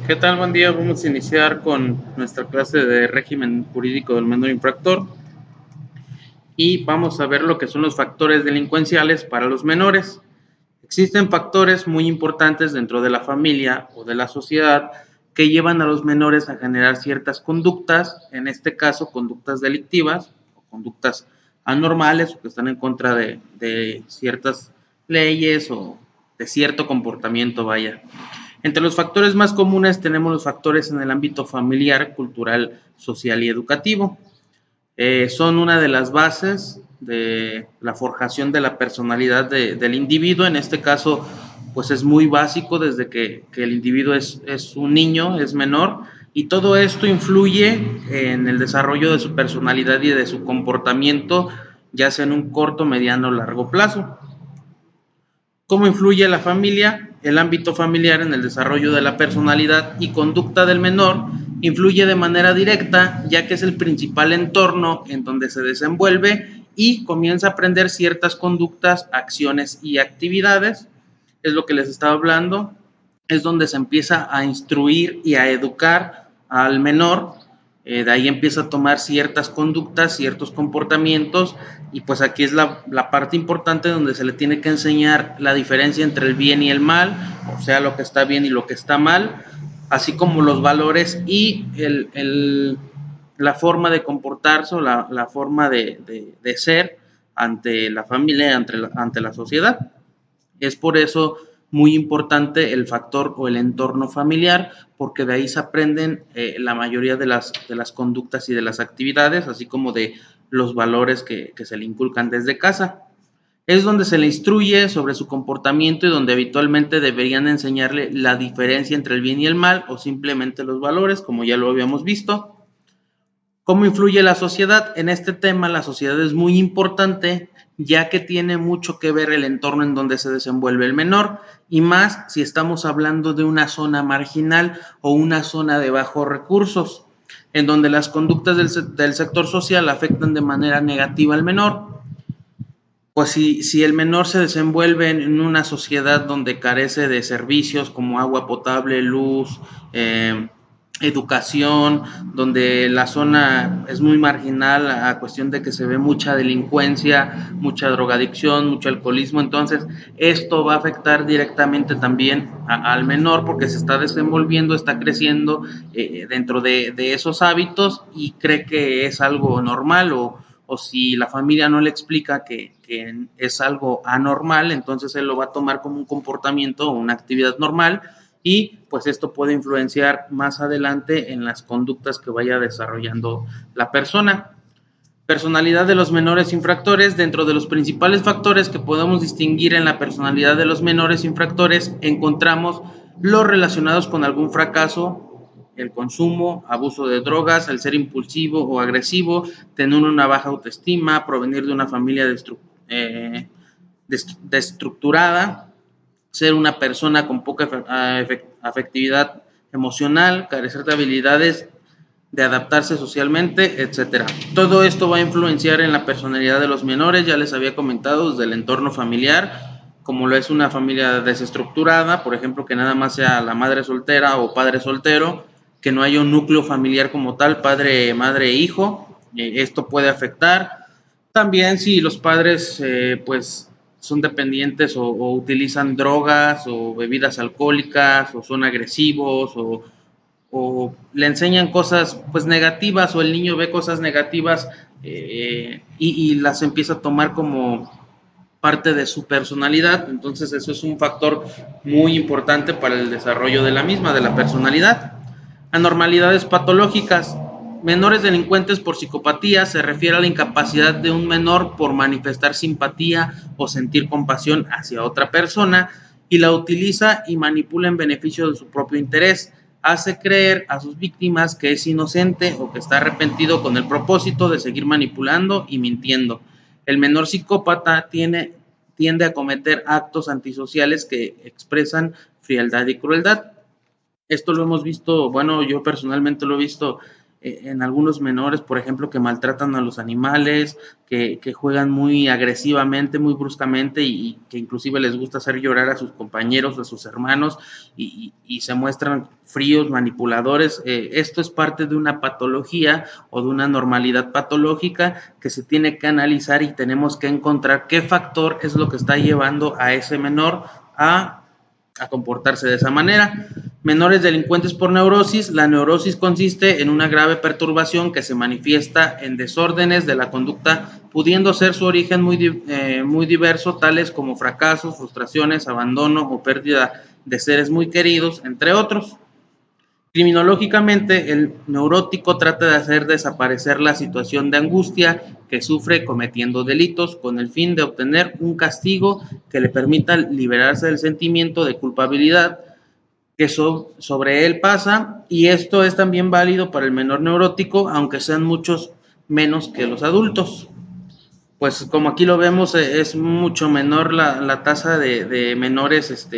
¿Qué tal? Buen día. Vamos a iniciar con nuestra clase de régimen jurídico del menor infractor y vamos a ver lo que son los factores delincuenciales para los menores. Existen factores muy importantes dentro de la familia o de la sociedad que llevan a los menores a generar ciertas conductas, en este caso conductas delictivas o conductas anormales o que están en contra de ciertas leyes o de cierto comportamiento, vaya. Entre los factores más comunes tenemos los factores en el ámbito familiar, cultural, social y educativo. Son una de las bases de la forjación de la personalidad del individuo. En este caso, pues es muy básico desde que el individuo es un niño, es menor, y todo esto influye en el desarrollo de su personalidad y de su comportamiento, ya sea en un corto, mediano o largo plazo. ¿Cómo influye la familia? El ámbito familiar en el desarrollo de la personalidad y conducta del menor influye de manera directa, ya que es el principal entorno en donde se desenvuelve y comienza a aprender ciertas conductas, acciones y actividades. Es lo que les estaba hablando. Es donde se empieza a instruir y a educar al menor. De ahí empieza a tomar ciertas conductas, ciertos comportamientos, y pues aquí es la parte importante donde se le tiene que enseñar la diferencia entre el bien y el mal, o sea, lo que está bien y lo que está mal, así como los valores y la forma de comportarse o la forma de ser ante la familia, ante la sociedad. Es por eso muy importante el factor o el entorno familiar, porque de ahí se aprenden la mayoría de las conductas y de las actividades, así como de los valores que se le inculcan desde casa. Es donde se le instruye sobre su comportamiento y donde habitualmente deberían enseñarle la diferencia entre el bien y el mal o simplemente los valores, como ya lo habíamos visto. ¿Cómo influye la sociedad? En este tema la sociedad es muy importante, ya que tiene mucho que ver el entorno en donde se desenvuelve el menor, y más si estamos hablando de una zona marginal o una zona de bajos recursos, en donde las conductas del sector social afectan de manera negativa al menor. Pues si el menor se desenvuelve en una sociedad donde carece de servicios como agua potable, luz, educación, donde la zona es muy marginal a cuestión de que se ve mucha delincuencia, mucha drogadicción, mucho alcoholismo, entonces esto va a afectar directamente también al menor porque se está desenvolviendo, está creciendo dentro de esos hábitos y cree que es algo normal o si la familia no le explica que es algo anormal, entonces él lo va a tomar como un comportamiento o una actividad normal y pues esto puede influenciar más adelante en las conductas que vaya desarrollando la persona. Personalidad de los menores infractores. Dentro de los principales factores que podemos distinguir en la personalidad de los menores infractores encontramos los relacionados con algún fracaso, el consumo, abuso de drogas, el ser impulsivo o agresivo, tener una baja autoestima, provenir de una familia destructurada, ser una persona con poca afectividad emocional, carecer de habilidades de adaptarse socialmente, etcétera. Todo esto va a influenciar en la personalidad de los menores, ya les había comentado, desde el entorno familiar, como lo es una familia desestructurada, por ejemplo, que nada más sea la madre soltera o padre soltero, que no haya un núcleo familiar como tal, padre, madre, hijo, esto puede afectar. También si los padres pues son dependientes o utilizan drogas o bebidas alcohólicas o son agresivos o le enseñan cosas pues negativas o el niño ve cosas negativas y las empieza a tomar como parte de su personalidad, entonces eso es un factor muy importante para el desarrollo de la misma, de la personalidad. Anormalidades patológicas. Menores delincuentes por psicopatía se refiere a la incapacidad de un menor por manifestar simpatía o sentir compasión hacia otra persona y la utiliza y manipula en beneficio de su propio interés. Hace creer a sus víctimas que es inocente o que está arrepentido con el propósito de seguir manipulando y mintiendo. El menor psicópata tiende a cometer actos antisociales que expresan frialdad y crueldad. Esto lo hemos visto, bueno, yo personalmente lo he visto en algunos menores, por ejemplo, que maltratan a los animales, que juegan muy agresivamente, muy bruscamente y que inclusive les gusta hacer llorar a sus compañeros, a sus hermanos y se muestran fríos, manipuladores. Esto es parte de una patología o de una normalidad patológica que se tiene que analizar y tenemos que encontrar qué factor es lo que está llevando a ese menor a comportarse de esa manera. Menores delincuentes por neurosis. La neurosis consiste en una grave perturbación que se manifiesta en desórdenes de la conducta, pudiendo ser su origen muy diverso, tales como fracasos, frustraciones, abandono o pérdida de seres muy queridos, entre otros. Criminológicamente, el neurótico trata de hacer desaparecer la situación de angustia que sufre cometiendo delitos con el fin de obtener un castigo que le permita liberarse del sentimiento de culpabilidad que sobre él pasa, y esto es también válido para el menor neurótico, aunque sean muchos menos que los adultos. Pues como aquí lo vemos, es mucho menor la tasa de menores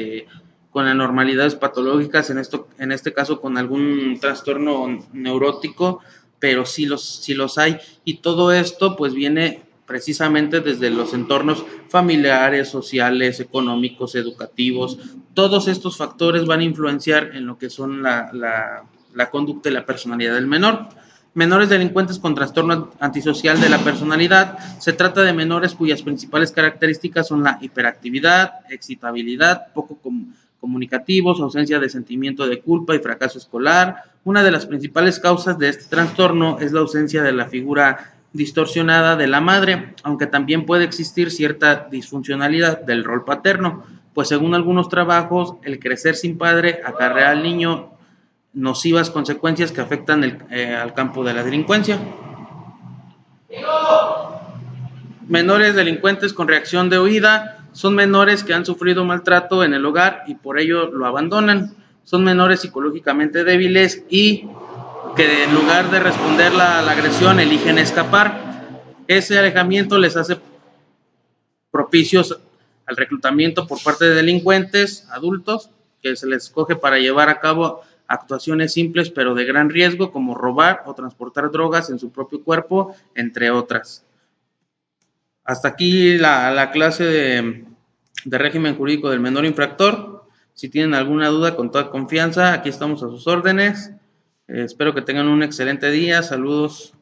con anormalidades patológicas, en este caso con algún trastorno neurótico, pero sí los hay. Y todo esto pues viene precisamente desde los entornos familiares, sociales, económicos, educativos. Todos estos factores van a influenciar en lo que son la conducta y la personalidad del menor. Menores delincuentes con trastorno antisocial de la personalidad. Se trata de menores cuyas principales características son la hiperactividad, excitabilidad, poco comunicativos, ausencia de sentimiento de culpa y fracaso escolar. Una de las principales causas de este trastorno es la ausencia de la figura distorsionada de la madre, aunque también puede existir cierta disfuncionalidad del rol paterno, pues según algunos trabajos, el crecer sin padre acarrea al niño nocivas consecuencias que afectan al campo de la delincuencia. Menores delincuentes con reacción de huida son menores que han sufrido maltrato en el hogar y por ello lo abandonan. Son menores psicológicamente débiles y que en lugar de responder la agresión eligen escapar. Ese alejamiento les hace propicios al reclutamiento por parte de delincuentes adultos que se les escoge para llevar a cabo actuaciones simples pero de gran riesgo, como robar o transportar drogas en su propio cuerpo, entre otras. Hasta aquí la clase de régimen jurídico del menor infractor. Si tienen alguna duda, con toda confianza, aquí estamos a sus órdenes. Espero que tengan un excelente día. Saludos.